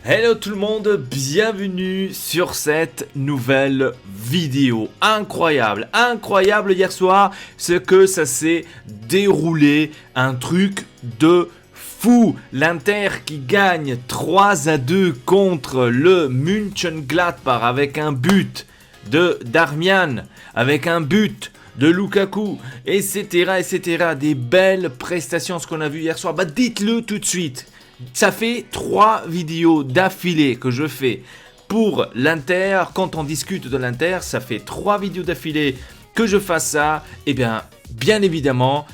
Hello tout le monde, bienvenue sur cette nouvelle vidéo. Incroyable hier soir, ce que ça s'est déroulé, un truc de fou. L'Inter qui gagne 3-2 contre le Mönchengladbach avec un but de Darmian, avec un but de Lukaku, etc. Des belles prestations, ce qu'on a vu hier soir. Bah dites-le tout de suite. Ça fait 3 vidéos d'affilée que je fais pour l'Inter. Quand on discute de l'Inter, ça fait 3 vidéos d'affilée que je fasse ça. Et bien évidemment,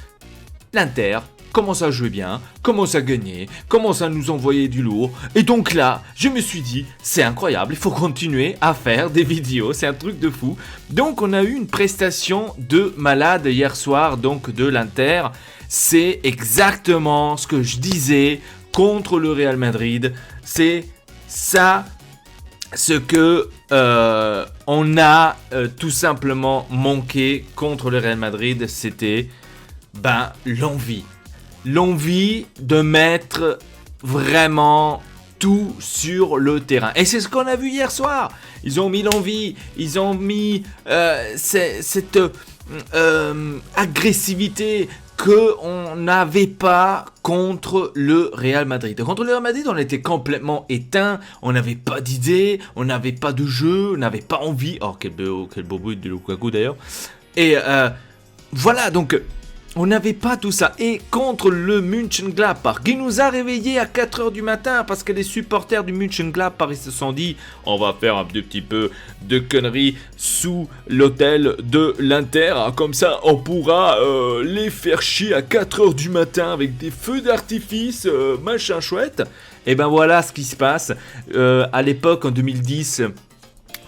l'Inter commence à jouer bien, commence à gagner, commence à nous envoyer du lourd. Et donc là, je me suis dit, c'est incroyable, il faut continuer à faire des vidéos, c'est un truc de fou. Donc on a eu une prestation de malade hier soir, donc de l'Inter. C'est exactement ce que je disais contre le Real Madrid. C'est ça ce que on a tout simplement manqué contre le Real Madrid. C'était l'envie de mettre vraiment tout sur le terrain. Et c'est ce qu'on a vu hier soir. Ils ont mis l'envie, ils ont mis cette agressivité qu'on n'avait pas contre le Real Madrid. Contre le Real Madrid, on était complètement éteint, on n'avait pas d'idée, on n'avait pas de jeu, on n'avait pas envie. Oh, quel beau but de Lukaku d'ailleurs. Et voilà, donc on n'avait pas tout ça. Et contre le Mönchengladbach, qui nous a réveillés à 4h du matin, parce que les supporters du Mönchengladbach, ils se sont dit, on va faire un petit peu de conneries sous l'hôtel de l'Inter, comme ça on pourra les faire chier à 4h du matin avec des feux d'artifice, machin chouette. Et ben voilà ce qui se passe. À l'époque, en 2010...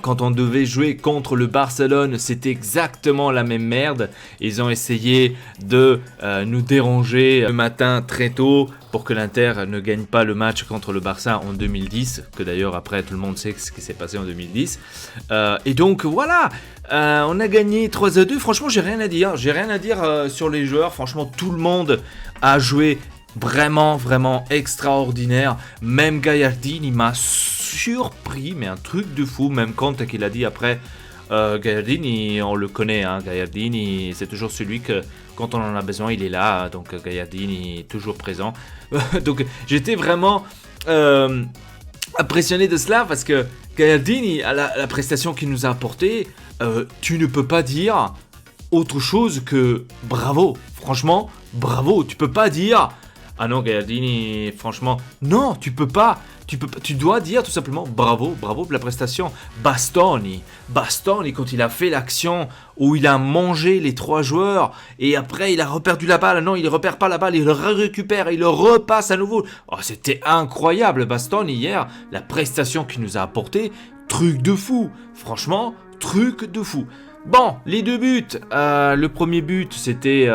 quand on devait jouer contre le Barcelone, c'était exactement la même merde. Ils ont essayé de nous déranger le matin très tôt pour que l'Inter ne gagne pas le match contre le Barça en 2010. Que d'ailleurs après tout le monde sait ce qui s'est passé en 2010. Et donc voilà, on a gagné 3-2. Franchement j'ai rien à dire. J'ai rien à dire sur les joueurs. Franchement tout le monde a joué vraiment extraordinaire. Même Gagliardini m'a surpris, mais un truc de fou. Même quand qu'il a dit après, Gagliardini, on le connaît, hein, Gagliardini, c'est toujours celui que quand on en a besoin, il est là. Donc Gagliardini est toujours présent. Donc j'étais vraiment impressionné de cela parce que Gagliardini, à la prestation qu'il nous a apportée, tu ne peux pas dire autre chose que bravo. Franchement, bravo. Tu peux pas dire ah non, Gagliardini, franchement, non, tu peux pas. Tu dois dire tout simplement bravo pour la prestation. Bastoni, quand il a fait l'action où il a mangé les 3 joueurs et après il a reperdu la balle. Non, il ne repère pas la balle, il le récupère, il le repasse à nouveau. Oh, c'était incroyable, Bastoni hier. La prestation qu'il nous a apportée, truc de fou. Franchement, truc de fou. Bon, les 2 buts. Le premier but, c'était...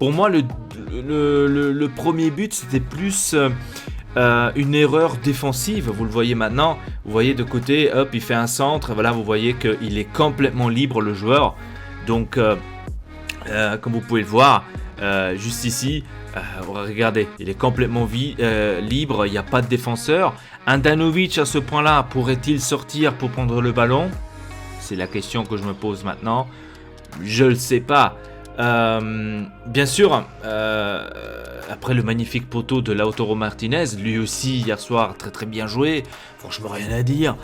pour moi, le premier but, c'était plus une erreur défensive. Vous le voyez maintenant. Vous voyez de côté, hop, il fait un centre. Voilà, vous voyez qu'il est complètement libre, le joueur. Donc, comme vous pouvez le voir, juste ici, regardez, il est complètement libre. Il n'y a pas de défenseur. Handanovic, à ce point-là, pourrait-il sortir pour prendre le ballon? C'est la question que je me pose maintenant. Je ne le sais pas. Bien sûr, après le magnifique poteau de Lautaro Martinez, lui aussi hier soir très bien joué, franchement rien à dire.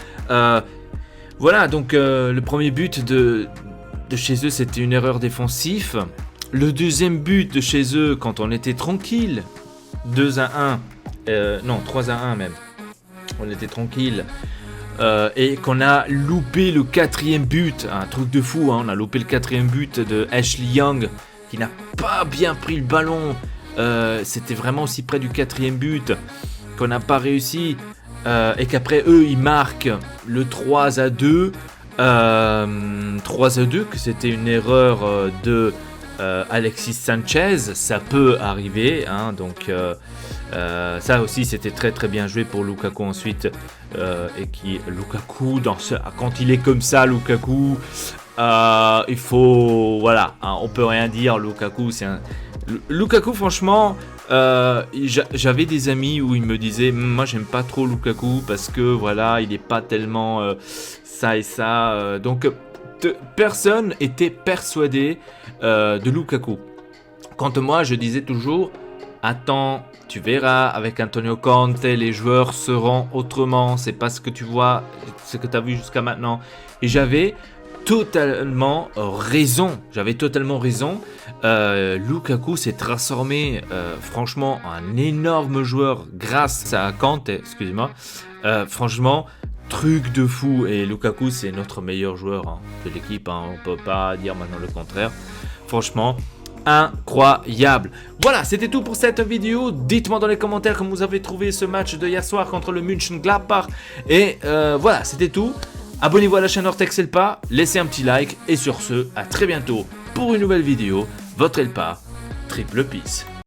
Voilà, donc le premier but de chez eux, c'était une erreur défensive. Le deuxième but de chez eux, quand on était tranquille, 2-1, non 3-1 même, on était tranquille. Et qu'on a loupé le 4e but, un truc de fou, hein, on a loupé le 4e but de Ashley Young qui n'a pas bien pris le ballon, c'était vraiment aussi près du 4e but qu'on n'a pas réussi, et qu'après eux ils marquent le 3-2, que c'était une erreur de Alexis Sanchez, ça peut arriver, hein, donc ça aussi c'était très bien joué pour Lukaku ensuite, et Lukaku quand il est comme ça, Lukaku Il faut... Voilà, hein, on peut rien dire. Lukaku, c'est un... Lukaku, franchement, j'avais des amis où ils me disaient, moi j'aime pas trop Lukaku parce que voilà, il est pas tellement ça et ça. Donc personne était persuadé de Lukaku. Quant à moi, je disais toujours, attends, tu verras, avec Antonio Conte, les joueurs seront autrement. C'est pas ce que tu vois, ce que tu as vu jusqu'à maintenant. Et j'avais totalement raison. Lukaku s'est transformé franchement en un énorme joueur grâce à Conte, excusez-moi. Franchement, truc de fou. Et Lukaku, c'est notre meilleur joueur de l'équipe. On peut pas dire maintenant le contraire. Franchement, incroyable. Voilà, c'était tout pour cette vidéo. Dites-moi dans les commentaires comment vous avez trouvé ce match de hier soir contre le Mönchengladbach. Et voilà, c'était tout. Abonnez-vous à la chaîne Ortex Elpa, laissez un petit like et sur ce, à très bientôt pour une nouvelle vidéo. Votre Elpa, triple peace.